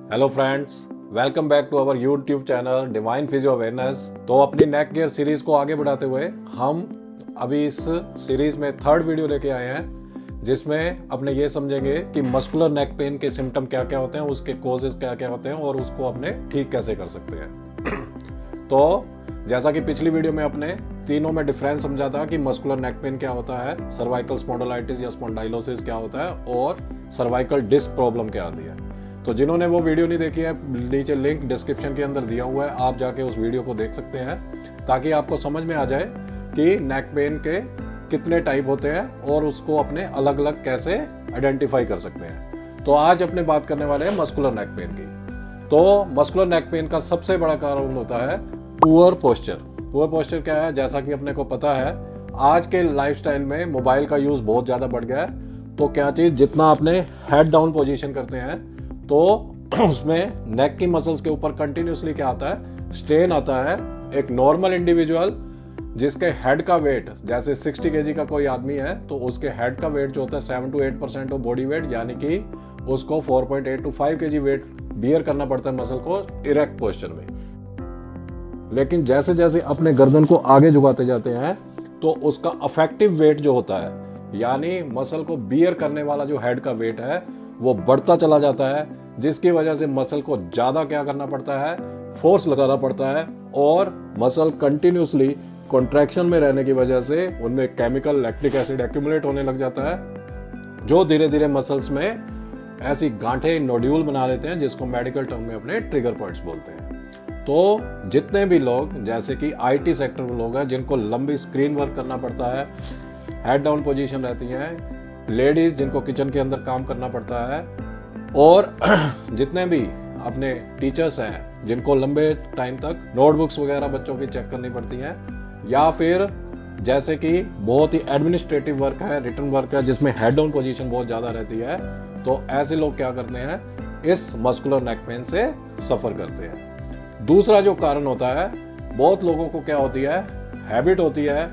Hello friends, welcome back to our YouTube channel divine physio awareness. तो अपनी नेक care series को आगे बढ़ाते हुए हम अभी इस सीरीज में थर्ड वीडियो लेके आए हैं, जिसमें अपने ये समझेंगे कि मस्कुलर नेक पेन के सिम्टम क्या क्या होते हैं, उसके कॉजेज क्या क्या होते हैं और उसको अपने ठीक कैसे कर सकते हैं। तो जैसा कि पिछली वीडियो में अपने तीनों में डिफरेंस समझा था कि मस्कुलर नेक पेन क्या होता है, सर्वाइकल स्पॉन्डिलोलिटिस या स्पॉन्डाइलोसिस क्या होता है और सर्वाइकल डिस्क प्रॉब्लम क्या आती है। तो जिन्होंने वो वीडियो नहीं देखी है, नीचे लिंक डिस्क्रिप्शन के अंदर दिया हुआ है, आप जाके उस वीडियो को देख सकते हैं ताकि आपको समझ में आ जाए कि नेक पेन के कितने टाइप होते हैं और उसको अपने अलग अलग कैसे आइडेंटिफाई कर सकते हैं। तो आज अपने बात करने वाले हैं मस्कुलर नेक पेन की। तो मस्कुलर नेक पेन का सबसे बड़ा कारण होता है पुअर पोस्चर। पुअर पोस्चर क्या है? जैसा कि अपने को पता है, आज के लाइफस्टाइल में मोबाइल का यूज बहुत ज्यादा बढ़ गया है। तो क्या चीज, जितना आपने हेड डाउन पोजीशन करते हैं तो उसमें नेक की मसल्स के ऊपर कंटिन्यूसली क्या आता है, स्ट्रेन आता है। एक नॉर्मल इंडिविजुअल जिसके हेड का वेट जैसे 60 केजी का कोई आदमी है तो उसके हेड का वेट जो होता है 7 to 8% ऑफ बॉडी वेट, यानी कि उसको 4.8 to 5 केजी वेट बियर करना पड़ता है मसल को इरेक्ट पोस्चर में। लेकिन जैसे जैसे अपने गर्दन को आगे झुकाते जाते हैं तो उसका अफेक्टिव वेट जो होता है, यानी मसल को बियर करने वाला जो हेड का वेट है, वो बढ़ता चला जाता है, जिसकी वजह से मसल को ज्यादा क्या करना पड़ता है, फोर्स लगाना पड़ता है और मसल कंटिन्यूसली कॉन्ट्रैक्शन में रहने की वजह से उनमें केमिकल लैक्टिक एसिड एक्यूमुलेट होने लग जाता है, जो धीरे धीरे मसल्स में ऐसी गांठें, नोड्यूल बना लेते हैं, जिसको मेडिकल टर्म में अपने ट्रिगर पॉइंट्स बोलते हैं। तो जितने भी लोग जैसे कि आईटी सेक्टर में लोग हैं जिनको लंबी स्क्रीन वर्क करना पड़ता है, हेड डाउन पोजीशन रहती है, लेडीज जिनको किचन के अंदर काम करना पड़ता है, और जितने भी अपने टीचर्स हैं जिनको लंबे टाइम तक नोटबुक्स वगैरह बच्चों की चेक करनी पड़ती हैं, या फिर जैसे कि बहुत ही एडमिनिस्ट्रेटिव वर्क है, रिटर्न वर्क है, जिसमें हेड डाउन पोजीशन बहुत ज़्यादा रहती है, तो ऐसे लोग क्या करते हैं, इस मस्कुलर नेक पेन से सफ़र करते हैं। दूसरा जो कारण होता है, बहुत लोगों को क्या होती है, हैबिट होती है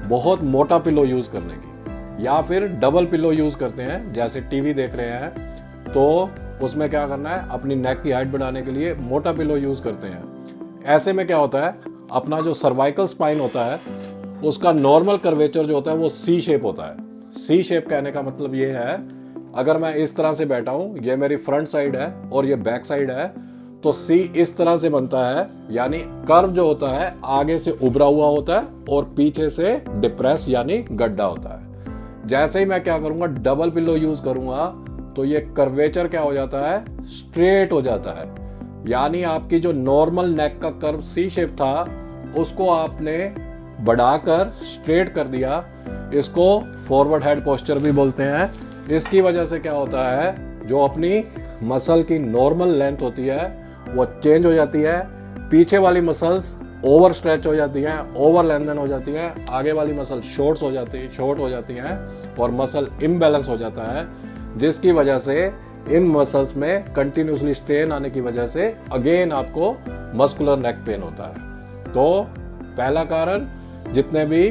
बहुत मोटा पिलो यूज़ करने की, या फिर डबल पिलो यूज करते हैं। जैसे टीवी देख रहे हैं तो उसमें क्या करना है, अपनी नेक की हाइट बढ़ाने के लिए मोटा पिलो यूज करते हैं। ऐसे में क्या होता है, अपना जो सर्वाइकल स्पाइन होता है उसका नॉर्मल कर्वेचर जो होता है वो सी शेप होता है। सी शेप कहने का मतलब ये है, अगर मैं इस तरह से बैठा हूं, ये मेरी फ्रंट साइड है और ये बैक साइड है, तो सी इस तरह से बनता है, यानी कर्व जो होता है आगे से उभरा हुआ होता है और पीछे से डिप्रेस यानी गड्ढा होता है। जैसे ही मैं क्या करूंगा, डबल पिलो यूज करूंगा, तो ये कर्वेचर क्या हो जाता है, स्ट्रेट हो जाता है। यानी आपकी जो नॉर्मल नेक का कर्व सी शेप था उसको आपने बढ़ाकर स्ट्रेट कर दिया। इसको फॉरवर्ड हेड पोस्चर भी बोलते हैं। इसकी वजह से क्या होता है, जो अपनी मसल की नॉर्मल लेंथ होती है वो चेंज हो जाती है, पीछे वाली मसल्स ओवर स्ट्रेच हो जाती हैं, ओवर लेंथन हो जाती हैं, आगे वाली मसल शॉर्ट हो जाती हैं और मसल इम्बैलेंस हो जाता है, जिसकी वजह से इन मसल्स में कंटिन्यूसली स्ट्रेन आने की वजह से अगेन आपको मस्कुलर नेक पेन होता है। तो पहला कारण, जितने भी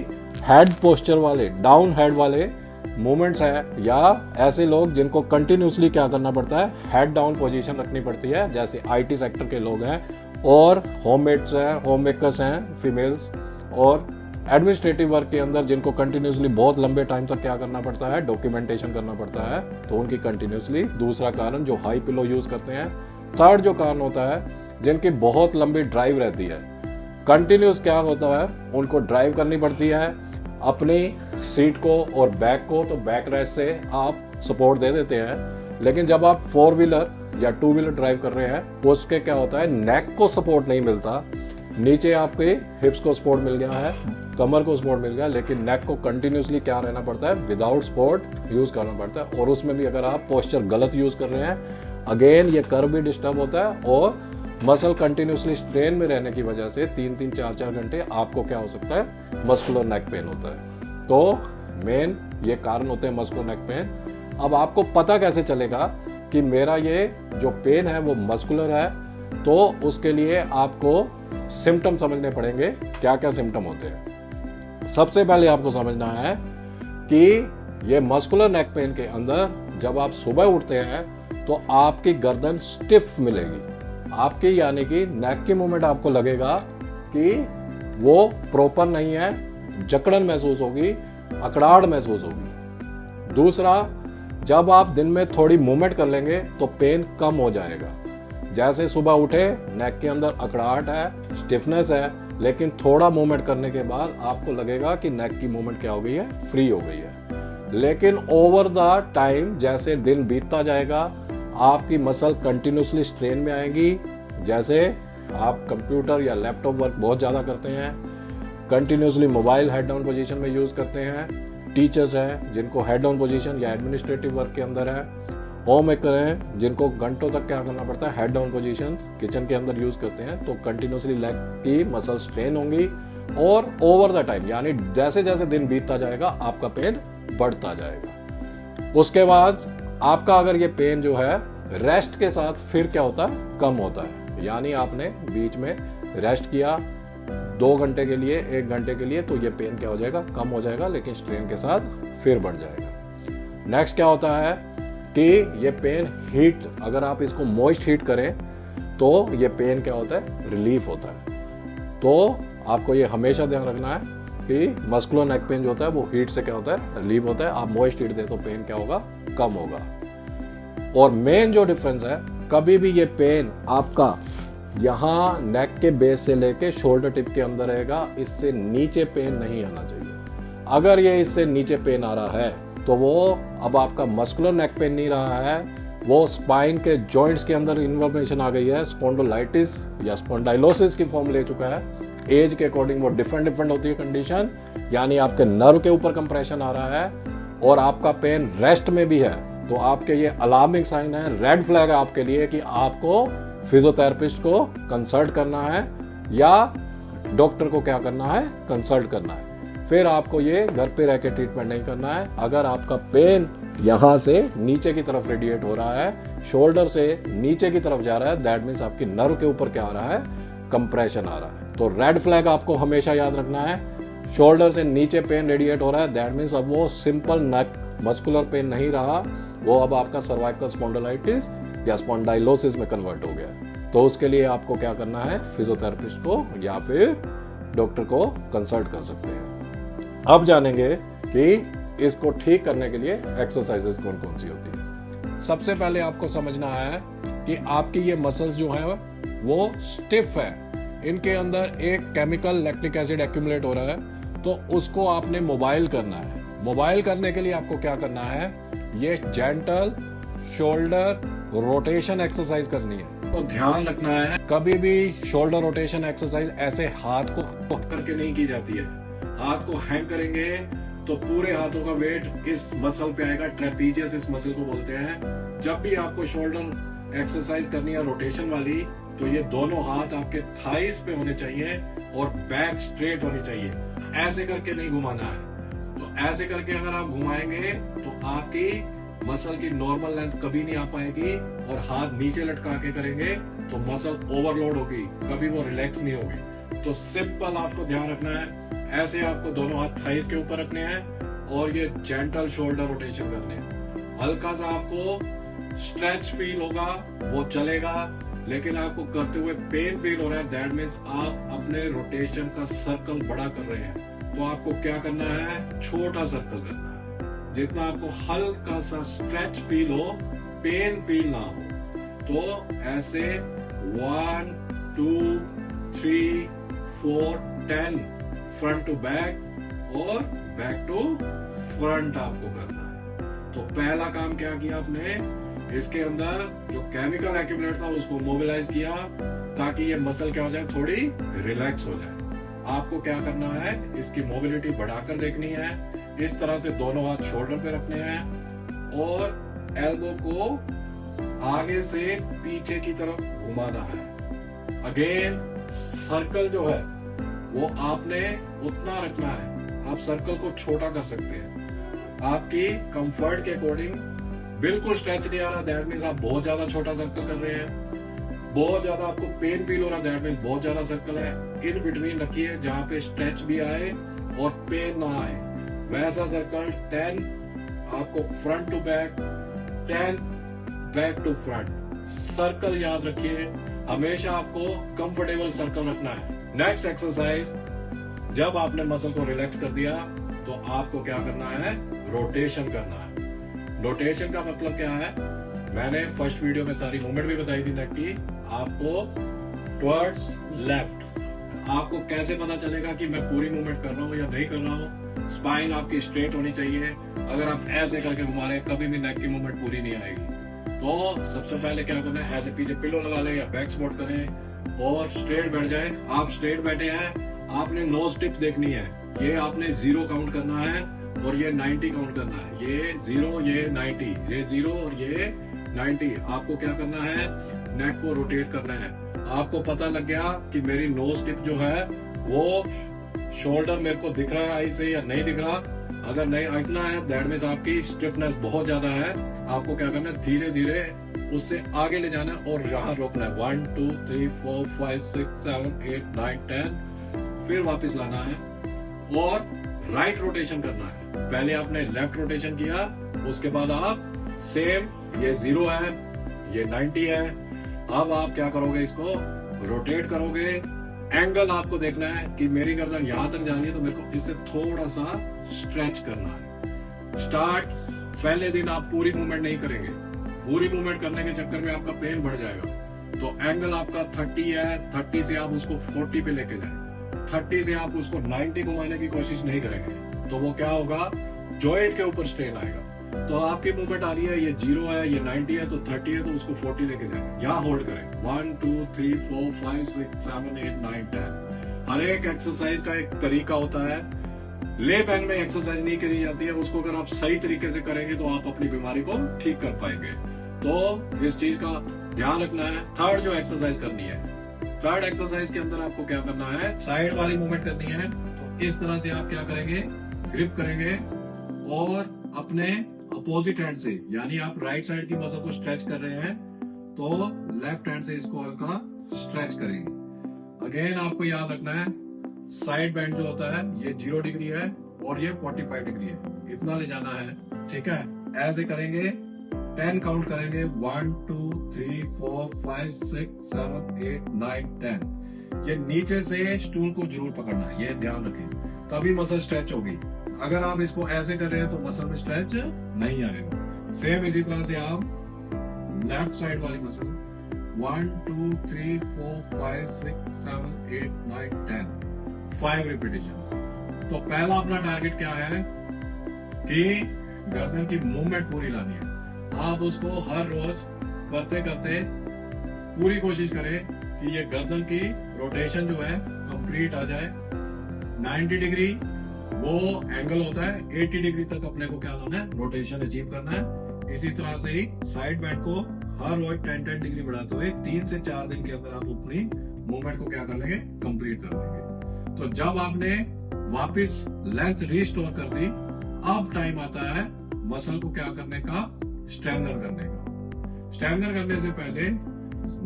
हेड पोस्चर वाले, डाउन हेड वाले मूवमेंट्स हैं, या ऐसे लोग जिनको कंटिन्यूसली क्या करना पड़ता है, हेड डाउन पोजीशन रखनी पड़ती है, जैसे आईटी सेक्टर के लोग हैं और होममेड्स हैं, होम मेकर्स हैं फीमेल्स, और एडमिनिस्ट्रेटिव वर्क के अंदर जिनको कंटिन्यूसली बहुत लंबे टाइम तक क्या करना पड़ता है, डॉक्यूमेंटेशन करना पड़ता है, तो उनकी कंटिन्यूसली। दूसरा कारण जो हाई पिलो यूज करते हैं। थर्ड जो कारण होता है, जिनकी बहुत लंबी ड्राइव रहती है, कंटिन्यूस क्या होता है, उनको ड्राइव करनी पड़ती है अपनी सीट को और बैक को, तो बैक रेस्ट से आप सपोर्ट दे देते हैं। लेकिन जब आप 4 व्हीलर या 2 व्हीलर ड्राइव कर रहे हैं तो उसके क्या होता है, नेक को सपोर्ट नहीं मिलता, नीचे आपके हिप्स को सपोर्ट मिल गया है, कमर को सपोर्ट मिल गया, लेकिन नेक को कंटिन्यूसली क्या रहना पड़ता है, विदाउट सपोर्ट यूज करना पड़ता है। और उसमें भी अगर आप पोस्चर गलत यूज कर रहे हैं, अगेन ये कर्व भी डिस्टर्ब होता है और मसल कंटिन्यूसली स्ट्रेन में रहने की वजह से 3-3, 4-4 घंटे आपको क्या हो सकता है, मस्कुलर नेक पेन होता है। तो मेन ये कारण होते हैं मस्कुलर नेक पेन। अब आपको पता कैसे चलेगा कि मेरा ये जो पेन है वो मस्कुलर है, तो उसके लिए आपको सिम्टम समझने पड़ेंगे। क्या क्या सिम्टम होते हैं? सबसे पहले आपको समझना है कि ये मस्कुलर नेक पेन के अंदर जब आप सुबह उठते हैं तो आपकी गर्दन स्टिफ मिलेगी आपकी, यानी कि नेक की मूवमेंट आपको लगेगा कि वो प्रॉपर नहीं है, जकड़न महसूस होगी, अकड़ाहट महसूस होगी। दूसरा, जब आप दिन में थोड़ी मूवमेंट कर लेंगे तो पेन कम हो जाएगा। जैसे सुबह उठे, नेक के अंदर अकड़ाहट है, स्टिफनेस है, लेकिन थोड़ा मूवमेंट करने के बाद आपको लगेगा कि नेक की मूवमेंट क्या हो गई है, फ्री हो गई है। लेकिन ओवर द टाइम जैसे दिन बीतता जाएगा, आपकी मसल कंटिन्यूसली स्ट्रेन में आएगी। जैसे आप कंप्यूटर या लैपटॉप वर्क बहुत ज़्यादा करते हैं, continuously mobile head down position में यूज़ करते हैं, टीचर्स हैं जिनको हेड डाउन पोजीशन या एडमिनिस्ट्रेटिव वर्क के अंदर है, होम मेकर हैं जिनको घंटों तक क्या करना पड़ता है, हेड डाउन पोजीशन किचन के अंदर यूज़ करते हैं, तो कंटिन्यूसली लेग की मसल स्ट्रेन होंगी और ओवर द टाइम यानी जैसे जैसे दिन बीतता जाएगा आपका पेन बढ़ता जाएगा। उसके बाद आपका अगर ये पेन जो है रेस्ट के साथ फिर क्या होता है, कम होता है। यानी आपने बीच में रेस्ट किया 2 घंटे के लिए, 1 घंटे के लिए, तो ये पेन क्या हो जाएगा, कम हो जाएगा, लेकिन स्ट्रेन के साथ फिर बढ़ जाएगा। नेक्स्ट क्या होता है कि ये पेन हीट, अगर आप इसको मॉइस्ट हीट करें तो ये पेन क्या होता है, रिलीफ होता है। तो आपको ये हमेशा ध्यान रखना है कि मस्कुलर नेक पेन जो होता है वो हीट से क्या होता है, रिलीफ होता है। आप मॉइस्ट हीट दें तो पेन क्या होगा, कम होगा। और मेन जो डिफरेंस है, कभी भी ये पेन आपका यहाँ नेक के बेस से लेके शोल्डर टिप के अंदर रहेगा, इससे नीचे पेन नहीं आना चाहिए। अगर ये इससे नीचे पेन आ रहा है तो वो अब आपका मस्कुलर नेक पेन नहीं रहा है, वो स्पाइन के जॉइंट्स के अंदर इन्फॉर्मेशन आ गई है, स्पॉन्डिलाइटिस या स्पॉन्डाइलोसिस की फॉर्म ले चुका है। एज के अकॉर्डिंग वो डिफरेंट होती है कंडीशन, यानी आपके नर्व के ऊपर कंप्रेशन आ रहा है और आपका पेन रेस्ट में भी है, तो आपके ये अलार्मिंग साइन है, रेड फ्लैग है आपके लिए कि आपको फिजियोथेरेपिस्ट को कंसल्ट करना है या डॉक्टर को क्या करना है, कंसल्ट करना है। फिर आपको ये घर पे रह के ट्रीटमेंट नहीं करना है। अगर आपका पेन यहाँ से नीचे की तरफ रेडिएट हो रहा है, शोल्डर से नीचे की तरफ जा रहा है, दैट मीन्स आपकी नर्व के ऊपर क्या आ रहा है, कंप्रेशन आ रहा है। तो रेड फ्लैग आपको हमेशा याद रखना है। शोल्डर से नीचे पेन रेडिएट हो रहा है, दैट मीन्स अब वो सिंपल नेक मस्कुलर पेन नहीं रहा, वो अब आपका सर्वाइकल स्पॉन्डिलाइटिस या स्पॉन्डाइलोसिस में कन्वर्ट हो गया। तो उसके लिए आपको क्या करना है, फिजियोथेरेपिस्ट को या फिर डॉक्टर को कंसल्ट कर सकते हैं। अब जानेंगे कि इसको ठीक करने के लिए एक्सरसाइजेस कौन कौन सी होती है। सबसे पहले आपको समझना है कि आपकी ये मसल्स जो है वो स्टिफ है, इनके अंदर एक केमिकल लैक्टिक एसिड एक्यूमुलेट हो रहा है, तो उसको आपने मोबाइल करना है। मोबाइल करने के लिए आपको क्या करना है, ये जेंटल शोल्डर रोटेशन एक्सरसाइज करनी है। तो ध्यान रखना है, कभी भी शोल्डर रोटेशन एक्सरसाइज ऐसे हाथ को करके नहीं की जाती है। हाथ को हैंग करेंगे तो पूरे हाथों का वेट इस मसल पे आएगा, ट्रेपीजियस इस मसल को बोलते हैं। जब भी आपको शोल्डर एक्सरसाइज करनी है रोटेशन वाली, तो ये दोनों हाथ आपके थाइस पे होने चाहिए और बैक स्ट्रेट होनी चाहिए। ऐसे करके नहीं घुमाना है। तो ऐसे करके अगर आप घुमाएंगे तो आपकी मसल की नॉर्मल लेंथ कभी नहीं आ पाएगी, और हाथ नीचे लटका के करेंगे तो मसल ओवरलोड होगी, कभी वो रिलैक्स नहीं होगी। तो सिंपल आपको ध्यान रखना है, ऐसे आपको दोनों हाथ थाइस के ऊपर रखने हैं और ये जेंटल शोल्डर रोटेशन करने हैं। हल्का सा आपको स्ट्रेच फील होगा, वो चलेगा, लेकिन आपको करते हुए पेन फील हो रहा है, दैट मीन्स आप अपने रोटेशन का सर्कल बड़ा कर रहे हैं। तो आपको क्या करना है, छोटा सर्कल करना है, जितना आपको हल्का सा स्ट्रेच फील हो, पेन फील ना हो। तो ऐसे 1 2 3 4 10 फ्रंट टू बैक और बैक टू फ्रंट आपको करना है। तो पहला काम क्या किया आपने, इसके अंदर जो केमिकल एक्यूमुलेट था उसको मोबिलाइज किया ताकि ये मसल क्या हो जाए, थोड़ी रिलैक्स हो जाए। आपको क्या करना है, इसकी मोबिलिटी बढ़ाकर देखनी है। इस तरह से दोनों हाथ शोल्डर पे रखने हैं और एल्बो को आगे से पीछे की तरफ घुमाना है। अगेन सर्कल जो है वो आपने उतना रखना है, आप सर्कल को छोटा कर सकते हैं आपकी कंफर्ट के अकॉर्डिंग। बिल्कुल स्ट्रेच नहीं आ रहा, दैट मीन्स आप बहुत ज्यादा छोटा सर्कल कर रहे हैं। बहुत ज्यादा आपको पेन फील हो रहा, दैट मीन्स बहुत ज्यादा सर्कल है। इन बिटवीन रखिए जहां पे स्ट्रेच भी आए और पेन ना आए, वैसा सर्कल। 10 आपको front to back, 10 back to front. Circle याद रखिए, हमेशा आपको कंफर्टेबल सर्कल रखना है। नेक्स्ट एक्सरसाइज, जब आपने मसल को रिलैक्स कर दिया तो आपको क्या करना है, रोटेशन करना है। रोटेशन का मतलब क्या है, मैंने फर्स्ट वीडियो में सारी मूवमेंट भी बताई थी नेक की। आपको टुवर्ड्स लेफ्ट, आपको कैसे पता चलेगा कि मैं पूरी मूवमेंट कर रहा हूँ या नहीं कर रहा हूँ। स्पाइन आपकी स्ट्रेट होनी चाहिए। अगर आप ऐसे करके घुमा रहे हैं कभी भी नेक की मूवमेंट पूरी नहीं आएगी। तो सबसे पहले क्या करना है, ऐसे पीछे पिलो लगा लें या बैक स्क्वाट करें और स्ट्रेट बैठ जाए। आप स्ट्रेट बैठे हैं, आपने नोज टिप देखनी है। ये आपने 0 काउंट करना है और ये 90 काउंट करना है। ये 0, ये 90, ये 0 और ये 90। आपको क्या करना है, नेक को रोटेट करना है। आपको पता लग गया कि मेरी नोज टिप जो है वो शोल्डर मेरे को दिख रहा है आई से या नहीं दिख रहा। अगर नहीं इतना है दैट मींस आपकी स्टिफनेस बहुत ज्यादा है। आपको क्या करना है, धीरे धीरे उससे आगे ले जाना है और यहाँ रोकना है। 1 2 3 4 5 6 7 8 9 10, फिर वापस लाना है और राइट रोटेशन करना है। पहले आपने लेफ्ट रोटेशन किया, उसके बाद आप सेम, ये 0 है, ये 90 है। अब आप क्या करोगे, इसको रोटेट करोगे। एंगल आपको देखना है कि मेरी गर्दन यहां तक जा रही है तो मेरे को इससे थोड़ा सा स्ट्रेच करना है। स्टार्ट, पहले दिन आप पूरी मूवमेंट नहीं करेंगे। पूरी मूवमेंट करने के चक्कर में आपका पेन बढ़ जाएगा। तो एंगल आपका 30 है, 30 से आप उसको 40 पे लेके जाए। 30 से आप उसको 90 घुमाने की कोशिश नहीं करेंगे तो वो क्या होगा, जॉइंट के ऊपर स्ट्रेन आएगा। तो आपकी मूवमेंट आ रही है, ये 0 है, ये 90 है, तो 30 है तो उसको 40 लेके जाए। यहाँ होल्ड करें। 1 2 3 4 5 6 7 8 9 10। हर एक एक्सरसाइज का एक तरीका होता है। ले बैक में एक्सरसाइज नहीं करी जाती है, उसको अगर आप सही तरीके से करेंगे तो आप अपनी बीमारी को ठीक कर पाएंगे। तो इस चीज का ध्यान रखना है। थर्ड जो एक्सरसाइज करनी है, थर्ड एक्सरसाइज के अंदर आपको क्या करना है, साइड वाली मूवमेंट करनी है। तो इस तरह से आप क्या करेंगे, ग्रिप करेंगे और अपने अपोजिट हैंड से, यानी आप राइट साइड की मसल को स्ट्रेच कर रहे हैं तो लेफ्ट हैंड से इसको हल्का स्ट्रेच करेंगे। अगेन आपको याद रखना है, साइड बेंड जो होता है ये 0 डिग्री है और ये 45 डिग्री है, इतना ले जाना है। ठीक है, ऐसे करेंगे, 10 काउंट करेंगे। 1 2 3 4 5 6 7 8 9 10। ये नीचे से स्टूल को जरूर पकड़ना है, ये ध्यान रखें, तभी मसल स्ट्रेच होगी। अगर आप इसको ऐसे कर रहे हैं तो मसल में स्ट्रेच नहीं आएगा। सेम इसी तरह से आप लेफ्ट साइड वाली मसल 1 2 3 4 5 6 7 8 9 10, 5 रिपीटेशन। तो पहला अपना टारगेट क्या है कि गर्दन की मूवमेंट पूरी लानी है। आप उसको हर रोज करते करते पूरी कोशिश करें कि ये गर्दन की रोटेशन जो है कंप्लीट आ जाए। 90 डिग्री वो एंगल होता है, 80 डिग्री तक अपने को क्या करना है, रोटेशन अचीव करना है। इसी तरह से ही साइड बेंड को हर रोज 10-10 डिग्री बढ़ाते हुए 3 से 4 दिन के अंदर आप अपनी मूवमेंट को क्या कर लेंगे, कंप्लीट कर लेंगे। तो जब आपने वापस लेंथ रिस्टोर कर दी, अब टाइम आता है मसल को क्या करने का, स्ट्रेंथन करने का। स्ट्रेंथन करने से पहले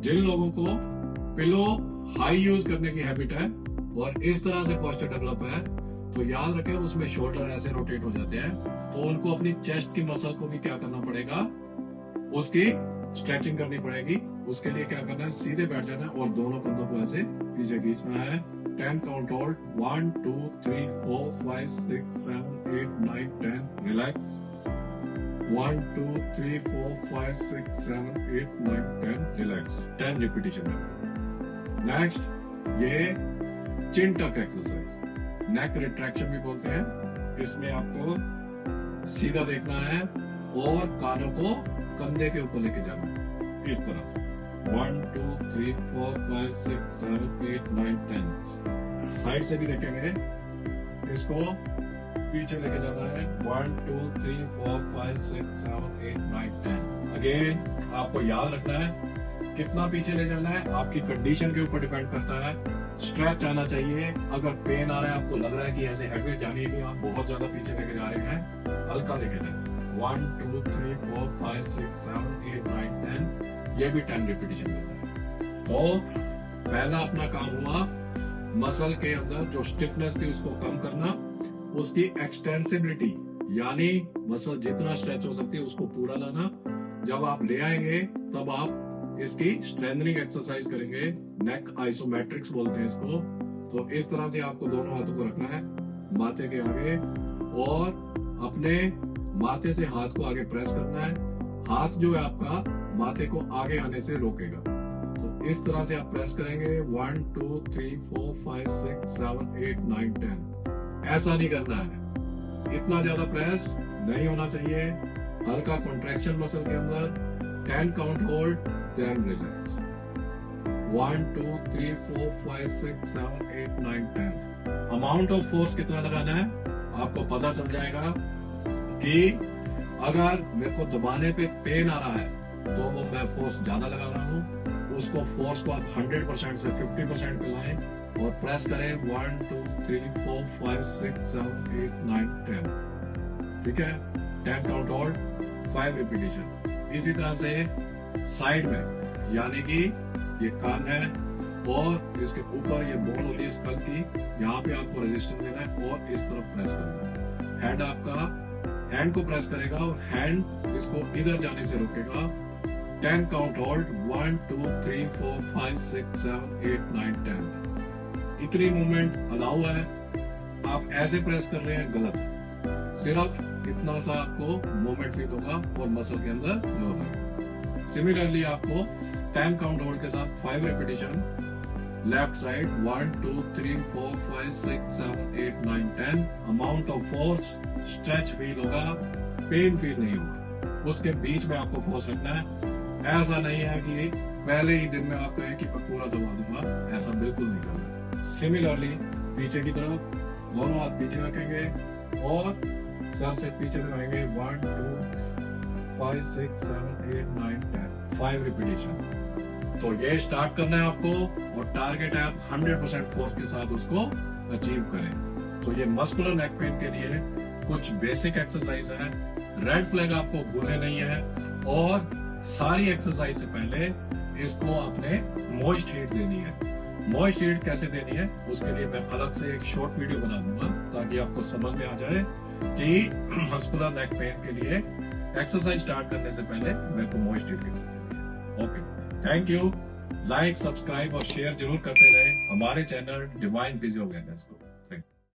जिन लोगों को पिलो हाई यूज करने की हैबिट है और इस तरह से पोस्चर डेवलप है, तो याद रखें उसमें शोल्डर ऐसे रोटेट हो जाते हैं, तो उनको अपनी चेस्ट की मसल को भी क्या करना पड़ेगा, उसकी स्ट्रेचिंग करनी पड़ेगी। उसके लिए क्या करना है, सीधे बैठ जाना है और दोनों कंधों को ऐसे पीछे खींचना है। 10 count hold, 1 2 3 4 5 6 7 8 9 10, relax. 1 2 3 4 5 6 7 8 9 10, relax. 10 repetition में। नेक्स्ट, ये चिन टक एक्सरसाइज, नेक रिट्रैक्शन भी बोलते हैं। इसमें आपको सीधा देखना है और कानों को कंधे के ऊपर लेके जाना है, इस तरह से। 1 2 3 4 5 6 7 8 9 10। साइड से भी देखेंगे, इसको पीछे लेके जाना है। 1 2 3 4 5 6 7 8 9 10। अगेन आपको याद रखना है कितना पीछे ले जाना है, आपकी कंडीशन के ऊपर डिपेंड करता है। स्ट्रेच आना चाहिए। अगर पेन आ रहा है, आपको लग रहा है कि ऐसे हेडवेट जानी है कि आप बहुत ज्यादा पीछे लेके जा रहे हैं, हल्का लेके जाए। 1 2 3 4 5 6 7 8 9 10, ये भी 10 रिपीटेशन होता है। तो पहला अपना काम हुआ मसल के अंदर जो स्टिफनेस थी उसको कम करना, उसकी एक्सटेंसिबिलिटी यानी मसल जितना स्ट्रेच हो सकती है उसको पूरा लाना। जब आप ले आएंगे तब आप इसकी स्ट्रेंथनिंग एक्सरसाइज करेंगे। नेक आइसोमेट्रिक्स बोलते हैं इसको। तो इस तरह से आपको दोनों हाथों को रखना है माथे के आगे और अपने माथे से हाथ को आगे प्रेस करना है। हाथ जो है आपका माथे को आगे आने से रोकेगा। तो इस तरह से आप प्रेस करेंगे 1 2 3 4 5 6 7 8 9 10। ऐसा नहीं करना है, इतना ज्यादा प्रेस नहीं होना चाहिए। हल्का कॉन्ट्रैक्शन मसल के अंदर। 10 count hold, then relax। 1 2 3 4 5 6 7 8 9 10। Amount of force कितना लगाना है आपको पता चल जाएगा कि अगर मेरे को दबाने पे पेन आ रहा है तो वो मैं फोर्स ज्यादा लगा रहा हूँ। उसको फोर्स को आप 100% से 50% पे लाएं और प्रेस करें 1 2 3 4 5 6 7 8 9 10। ठीक है, 10 काउंट होल्ड, 5 रिपीटिशन। इसी तरह से साइड में, यानी कि ये कान है और इसके ऊपर ये बोन होती है स्कल की, यहाँ पे आपको रेजिस्टेंस देना है और इस तरफ प्रेस करना है। हैंड आपका हैंड को प्रेस करेगा और हैंड इसको इधर जाने से रोकेगा। 10 काउंट होल्ड, 1 2 3 4 5 6 7 8 9 10। इतनी मूवमेंट अलाउ है। आप ऐसे प्रेस कर रहे हैं, गलत है। सिर्फ इतना सा आपको मूवमेंट फील होगा और मसल के अंदर जो होगा। सिमिलरली आपको 10 काउंट होल्ड के साथ 5 repetition left right 1 2 3 4 5 6 7 8 9 10। Amount of force, stretch feel होगा, पेन फील नहीं होगा। उसके बीच में आपको फोर्स रखना है। ऐसा नहीं है कि पहले ही दिन में आप कहें कि मैं पूरा दबा दूंगा, ऐसा बिल्कुल नहीं करना। सिमिलरली पीछे की तरफ दोनों हाथ पीछे रखेंगे और सर से पीछे दबाएंगे 1 2 5 6 7 8 9 10। 5 रिपीटिशन। तो ये स्टार्ट करना है आपको और टारगेट है आप 100% फोर्स के साथ उसको अचीव करें। तो ये मस्कुलर नेक पेन के लिए कुछ बेसिक एक्सरसाइज है। रेड फ्लैग आपको भूलने नहीं है और सारी एक्सरसाइज से पहले इसको आपने मॉइस्ट हीट देनी है। मॉइस्ट हीट कैसे देनी है उसके लिए मैं अलग से एक शॉर्ट वीडियो बना दूंगा ताकि आपको समझ में आ जाए कि मस्कुलर नेक पेन के लिए एक्सरसाइज स्टार्ट करने से पहले मेरे को मॉइस्ट हीट कैसे देनी है। Okay, thank you. Like, subscribe और शेयर जरूर करते रहे हमारे चैनल डिवाइन फिजियो अवेयरनेस को।